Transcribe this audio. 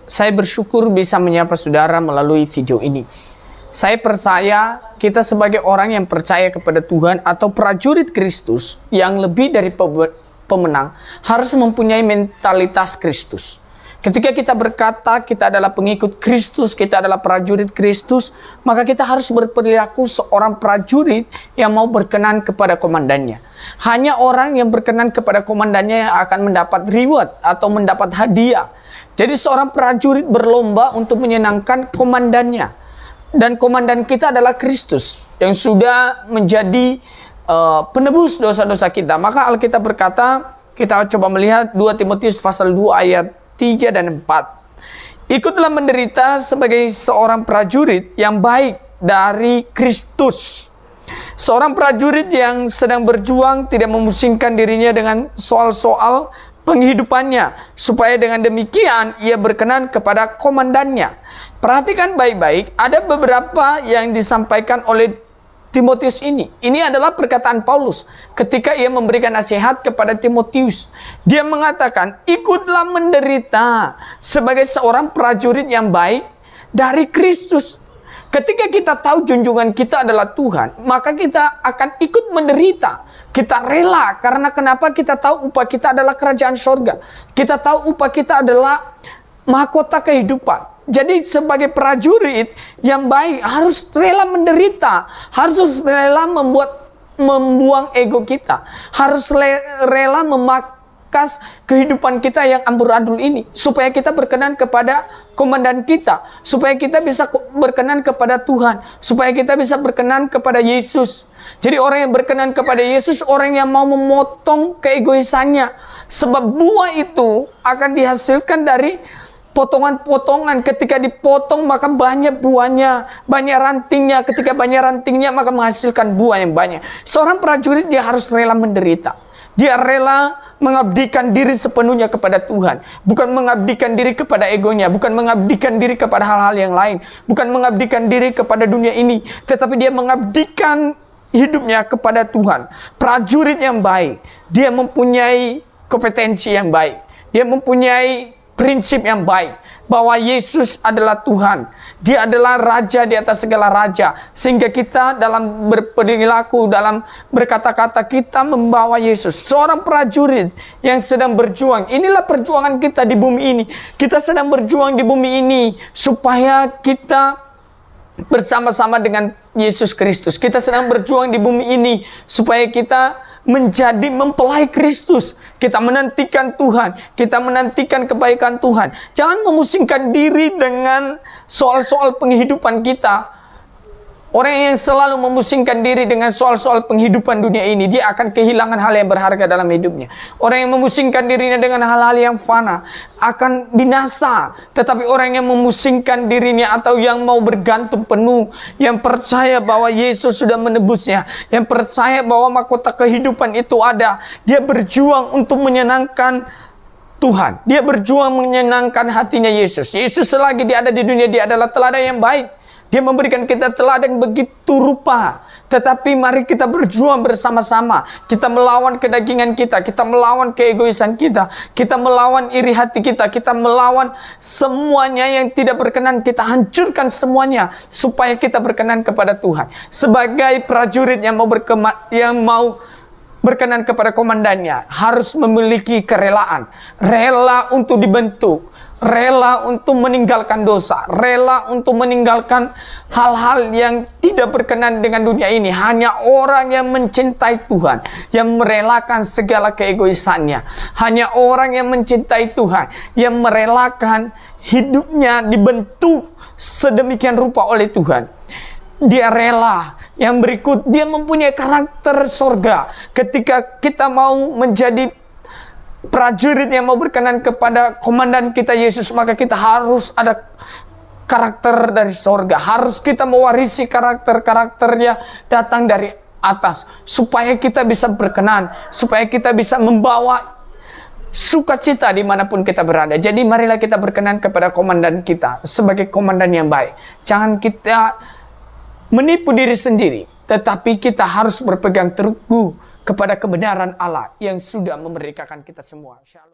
Saya bersyukur bisa menyapa saudara melalui video ini. Saya percaya kita sebagai orang yang percaya kepada Tuhan atau prajurit Kristus yang lebih dari pemenang harus mempunyai mentalitas Kristus. Ketika kita berkata kita adalah pengikut Kristus, kita adalah prajurit Kristus, maka kita harus berperilaku seorang prajurit yang mau berkenan kepada komandannya. Hanya orang yang berkenan kepada komandannya yang akan mendapat reward atau mendapat hadiah. Jadi seorang prajurit berlomba untuk menyenangkan komandannya. Dan komandan kita adalah Kristus yang sudah menjadi penebus dosa-dosa kita. Maka Alkitab berkata, kita coba melihat 2 Timotius pasal 2 ayat 3 dan 4. Ikutlah menderita sebagai seorang prajurit yang baik dari Kristus. Seorang prajurit yang sedang berjuang tidak memusingkan dirinya dengan soal-soal penghidupannya, supaya dengan demikian ia berkenan kepada komandannya. Perhatikan baik-baik, ada beberapa yang disampaikan oleh Timotius ini. Ini adalah perkataan Paulus ketika ia memberikan nasihat kepada Timotius. Dia mengatakan, ikutlah menderita sebagai seorang prajurit yang baik dari Kristus. Ketika kita tahu junjungan kita adalah Tuhan, maka kita akan ikut menderita. Kita rela, karena kenapa? Kita tahu upah kita adalah kerajaan sorga. Kita tahu upah kita adalah mahkota kehidupan. Jadi sebagai prajurit yang baik harus rela menderita, harus rela membuang ego kita, harus rela memangkas kehidupan kita yang amburadul ini, supaya kita berkenan kepada komandan kita, supaya kita bisa berkenan kepada Tuhan, supaya kita bisa berkenan kepada Yesus. Jadi orang yang berkenan kepada Yesus, orang yang mau memotong keegoisannya, sebab buah itu akan dihasilkan dari potongan-potongan. Ketika dipotong maka banyak buahnya, banyak rantingnya. Ketika banyak rantingnya maka menghasilkan buah yang banyak. Seorang prajurit dia harus rela menderita. Dia rela mengabdikan diri sepenuhnya kepada Tuhan. Bukan mengabdikan diri kepada egonya, bukan mengabdikan diri kepada hal-hal yang lain, bukan mengabdikan diri kepada dunia ini, tetapi dia mengabdikan hidupnya kepada Tuhan. Prajurit yang baik, dia mempunyai kompetensi yang baik. Dia mempunyai prinsip yang baik, bahwa Yesus adalah Tuhan. Dia adalah Raja di atas segala Raja. Sehingga kita dalam berperilaku, dalam berkata-kata, kita membawa Yesus. Seorang prajurit yang sedang berjuang. Inilah perjuangan kita di bumi ini. Kita sedang berjuang di bumi ini supaya kita bersama-sama dengan Yesus Kristus. Kita sedang berjuang di bumi ini supaya kita menjadi mempelai Kristus. Kita menantikan Tuhan, kita menantikan kebaikan Tuhan. Jangan memusingkan diri dengan soal-soal penghidupan kita. Orang yang selalu memusingkan diri dengan soal-soal penghidupan dunia ini, dia akan kehilangan hal yang berharga dalam hidupnya. Orang yang memusingkan dirinya dengan hal-hal yang fana akan binasa. Tetapi orang yang memusingkan dirinya atau yang mau bergantung penuh, yang percaya bahwa Yesus sudah menebusnya, yang percaya bahwa mahkota kehidupan itu ada, dia berjuang untuk menyenangkan Tuhan. Dia berjuang menyenangkan hatinya Yesus. Yesus selagi dia ada di dunia, dia adalah teladan yang baik. Dia memberikan kita teladan begitu rupa. Tetapi mari kita berjuang bersama-sama. Kita melawan kedagingan kita. Kita melawan keegoisan kita. Kita melawan iri hati kita. Kita melawan semuanya yang tidak berkenan. Kita hancurkan semuanya supaya kita berkenan kepada Tuhan. Sebagai prajurit yang mau berkenan kepada komandannya, harus memiliki kerelaan. Rela untuk dibentuk, rela untuk meninggalkan dosa, rela untuk meninggalkan hal-hal yang tidak berkenan dengan dunia ini. Hanya orang yang mencintai Tuhan yang merelakan segala keegoisannya. Hanya orang yang mencintai Tuhan yang merelakan hidupnya dibentuk sedemikian rupa oleh Tuhan. Dia rela. Yang berikut, dia mempunyai karakter sorga. Ketika kita mau menjadi prajurit yang mau berkenan kepada komandan kita Yesus, maka kita harus ada karakter dari sorga. Harus kita mewarisi karakter-karakternya datang dari atas, supaya kita bisa berkenan, supaya kita bisa membawa sukacita dimanapun kita berada. Jadi marilah kita berkenan kepada komandan kita sebagai komandan yang baik. Jangan kita menipu diri sendiri, tetapi kita harus berpegang teguh kepada kebenaran Allah yang sudah memerdekakan kita semua. Shalom.